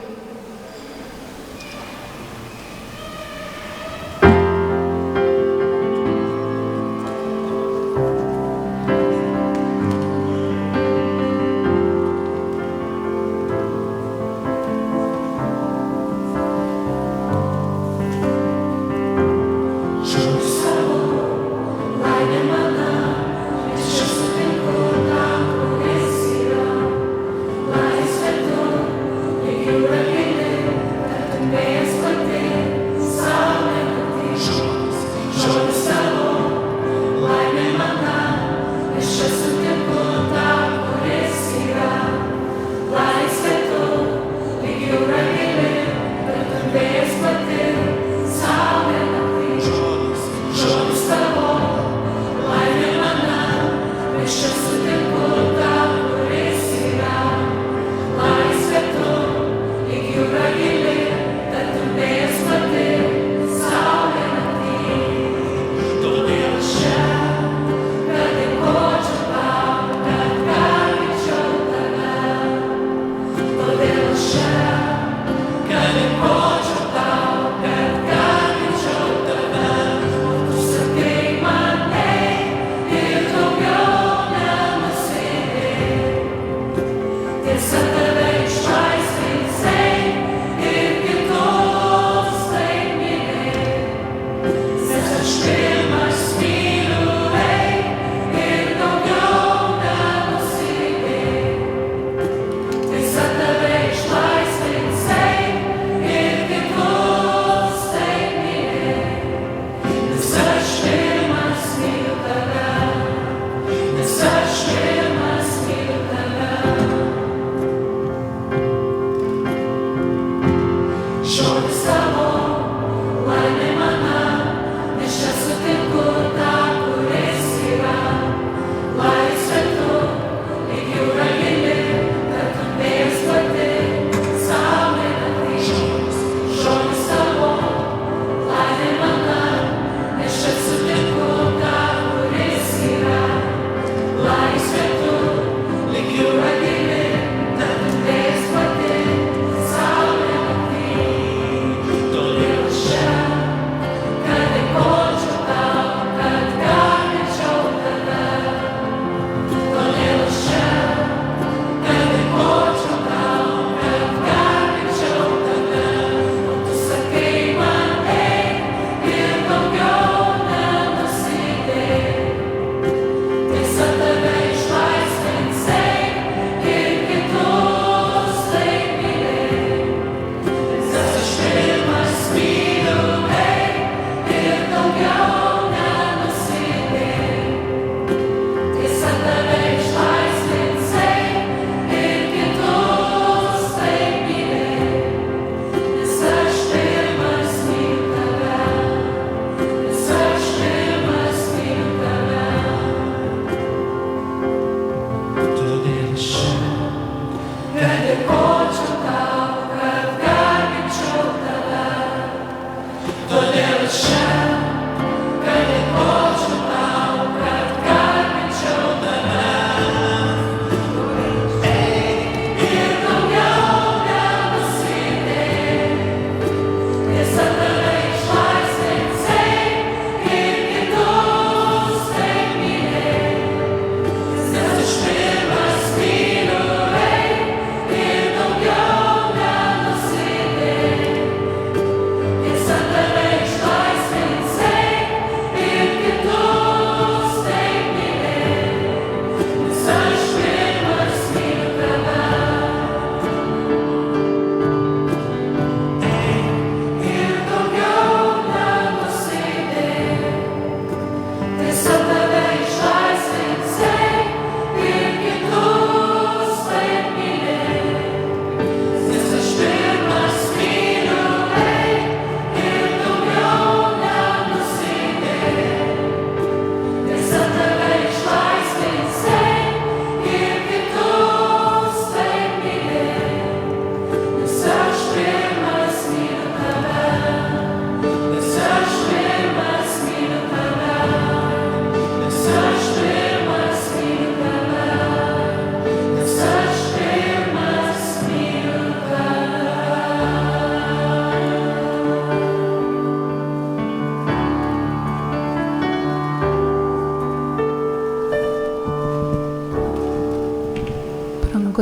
You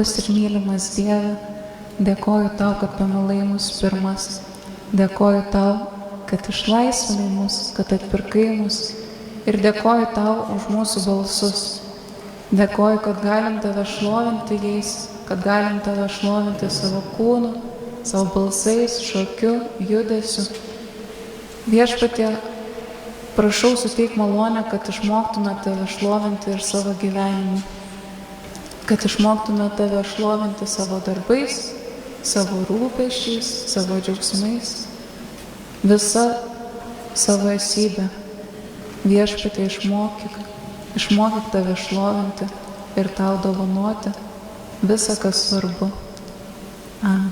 Brangus ir mylimas Dieve, dėkoju Tau, kad pamilai mus pirmas. Dėkoju Tau, kad išlaisvinai mus, kad atpirkai mus. Ir dėkoju Tau už mūsų balsus. Dėkoju, kad galim Tave šlovinti jais, kad galim Tave šlovinti savo kūnu, savo balsais, šokiu, judesiu. Viešpatie, prašau suteik malonę, kad išmoktume Tave šlovinti ir savo gyvenimu. Kad išmoktume Tave šlovinti savo darbais, savo rūpesčiais, savo džiaugsmais, visa savo esybė. Viešpatie, išmokyk Tave šlovinti ir Tau dovanoti visą, kas svarbu. Amen.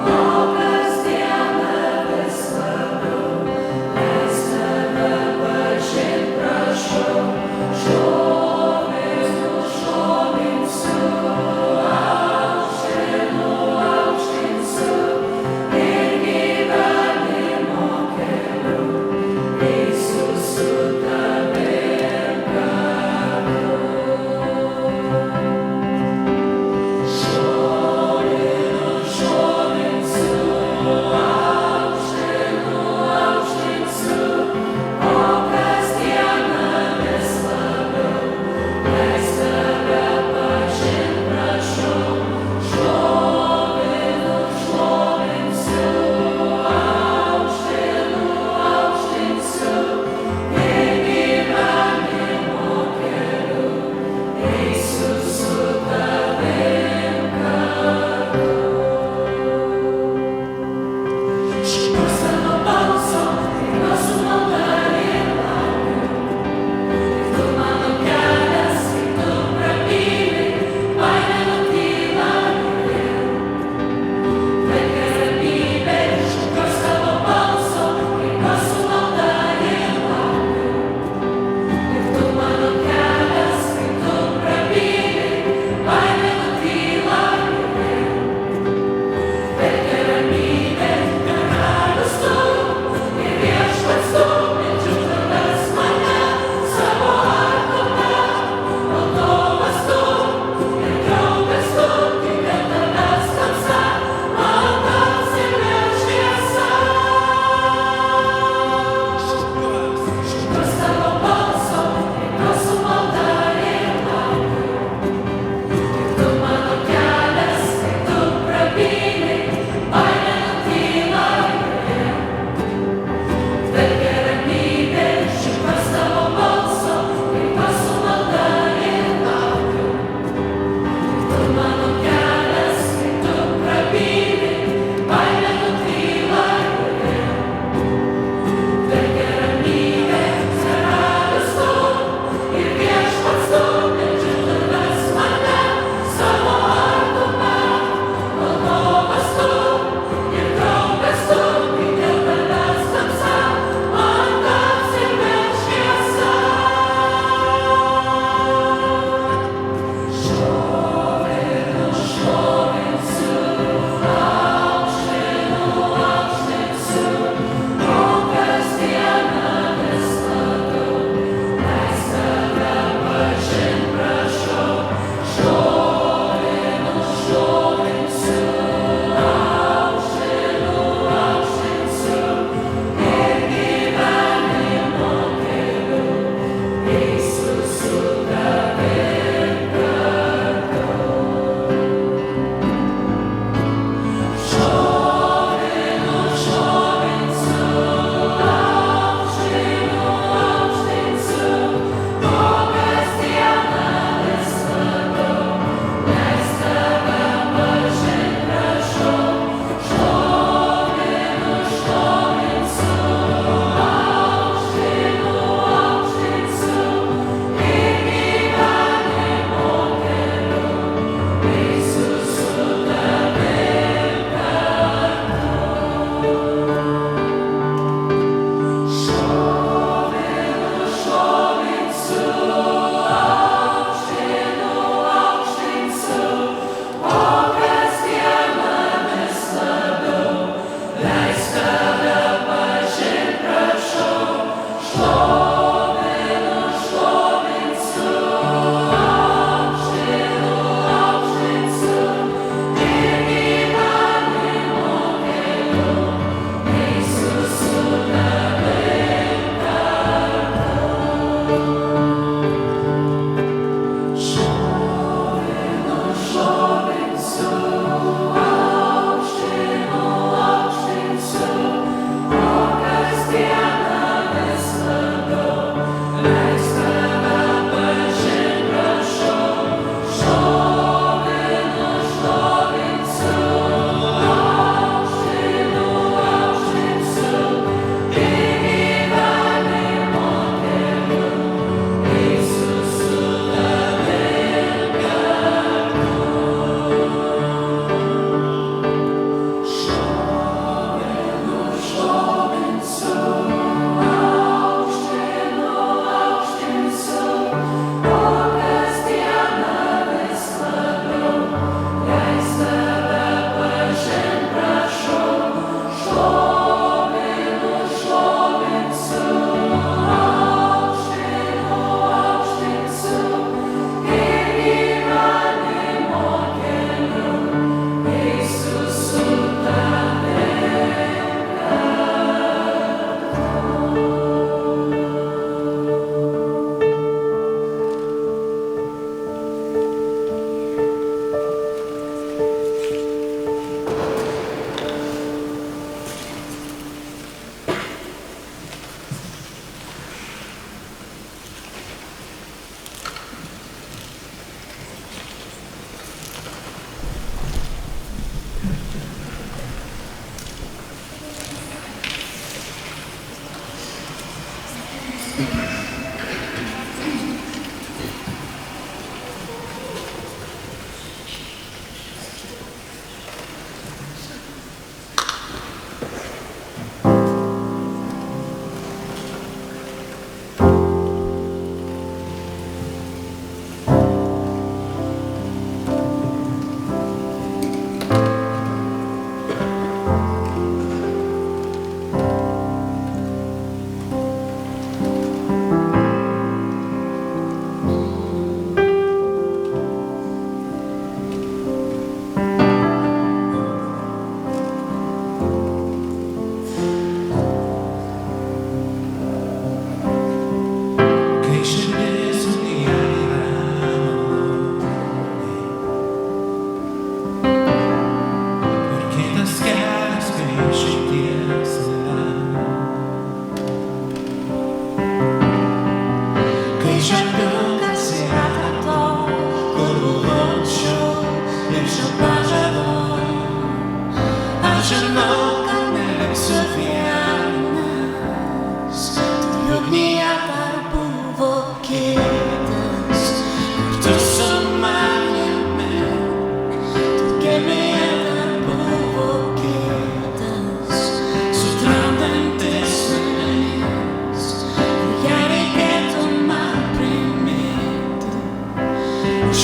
O kasdieną vis labiau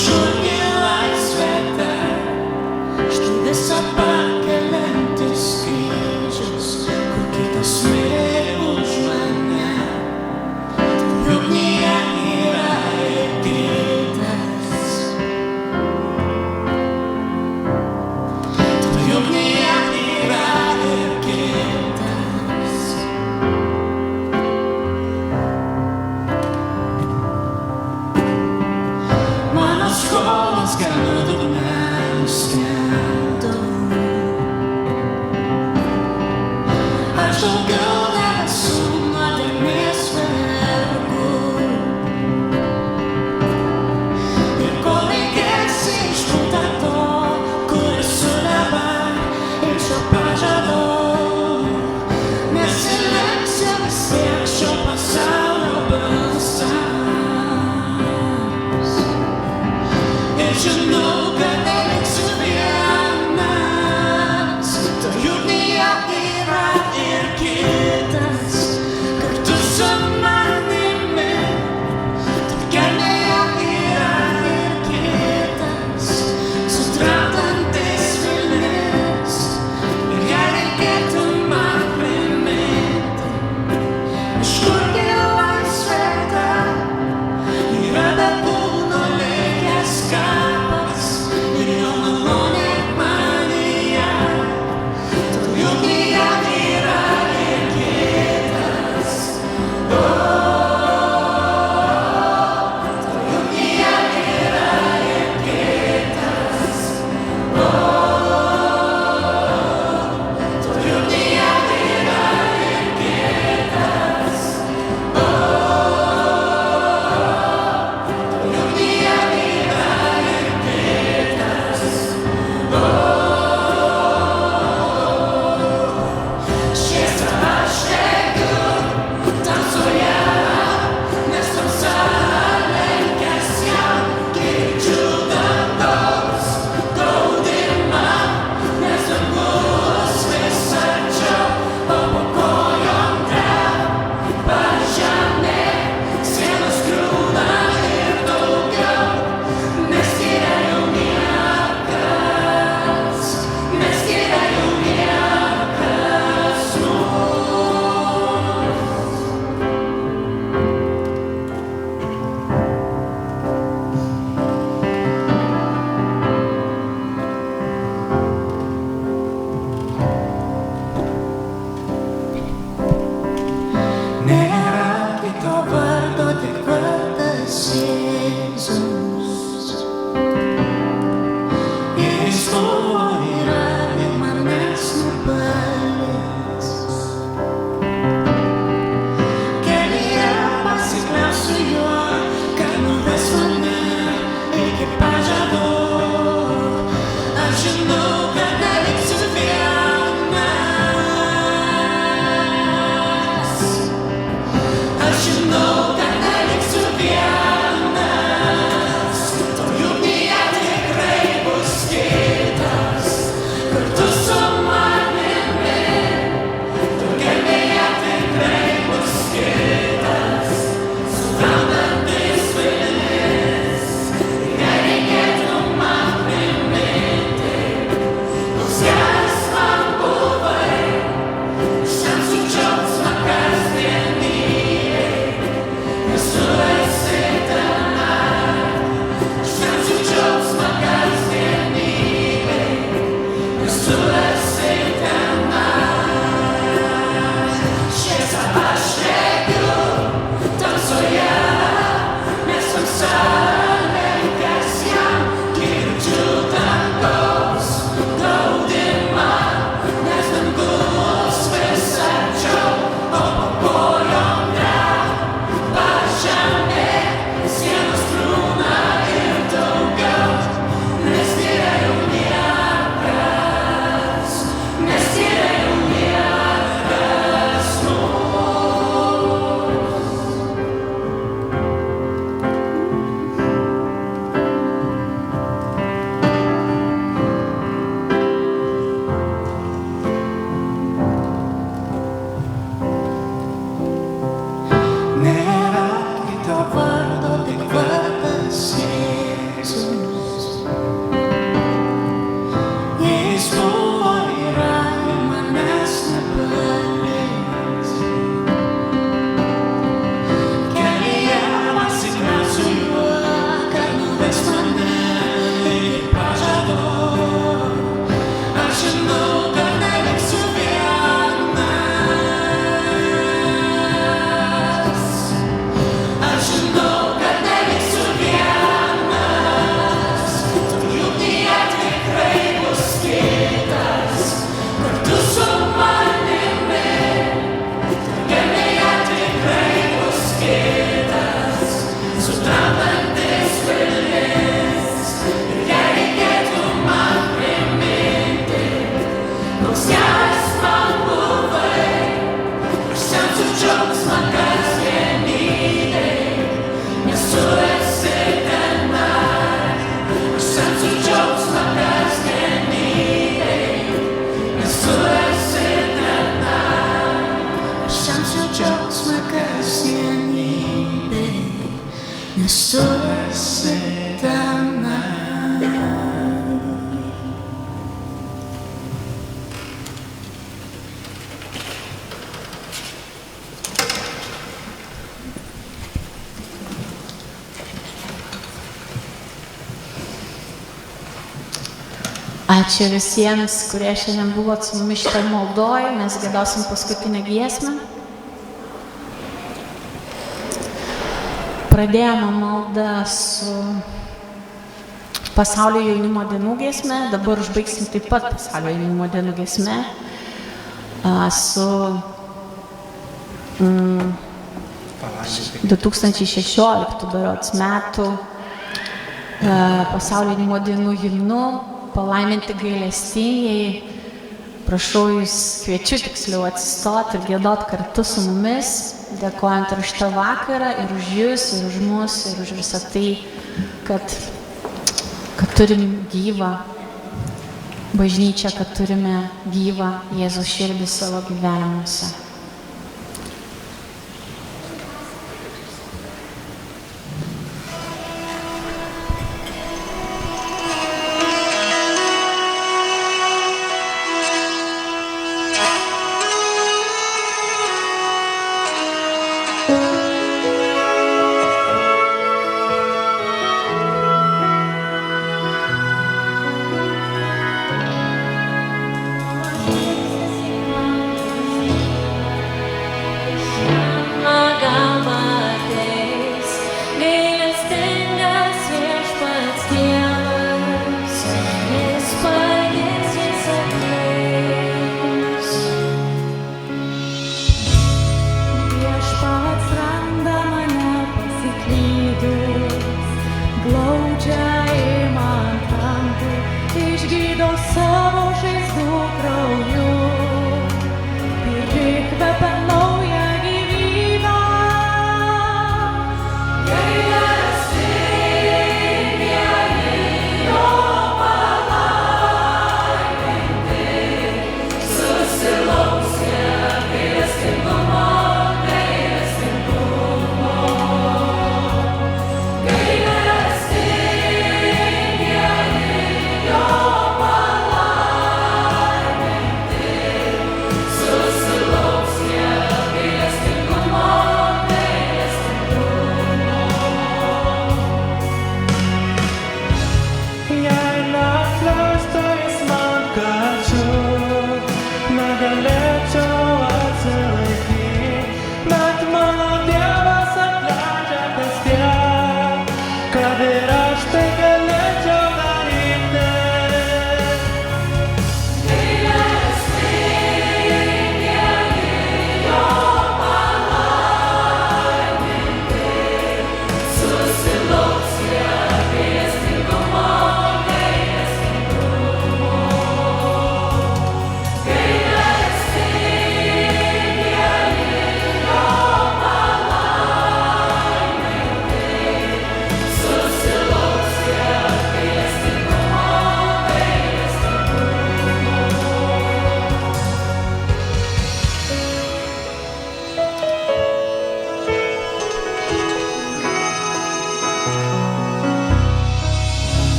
kažkurgi laisvė ta, štai visa pakeliantis kryžius, kur kitas mirė už mane. Ugnyje yra ir kitas. Ugnyje yra ir kitas. Mano skolos gana dugne skendo. Aš daugiau nesu nuodėmės vergu. Ir kol reikėsi išpūtą to, kuris su dabar ir šio pažado, nesilenksiu vis tiek šio pasaulio balsams. Ir žinau, kad nes tu esi tame. Ačiū visiems, kurie šiandien buvot su mumis šitą maldoje. Mes giedosim paskutinę giesmę. Pradėjome maldą su Pasaulio jaunimo dienų giesme. Dabar užbaigsim taip pat Pasaulio jaunimo dienų giesme su 2016 berods metų Pasaulio jaunimo dienų himnu Palaiminti gailestingieji. Prašau jūs, kviečiu tiksliau atsistoti ir giedot kartu su mumis, dėkojant ir už tą vakarą, ir už jūs, ir už mus, ir už visą tai, kad turim gyvą bažnyčią, kad turime gyvą Jėzaus širdį savo gyvenimuose.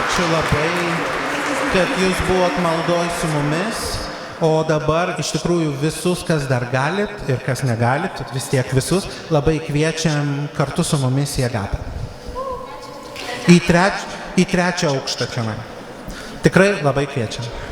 ačiū labai, kad jūs buvot maldoj su mumis. O dabar iš tikrųjų visus, kas dar galit ir kas negalit, vis tiek visus, labai kviečiam kartu su mumis į Agapę. Į trečią aukštą čia. Tikrai labai kviečiam.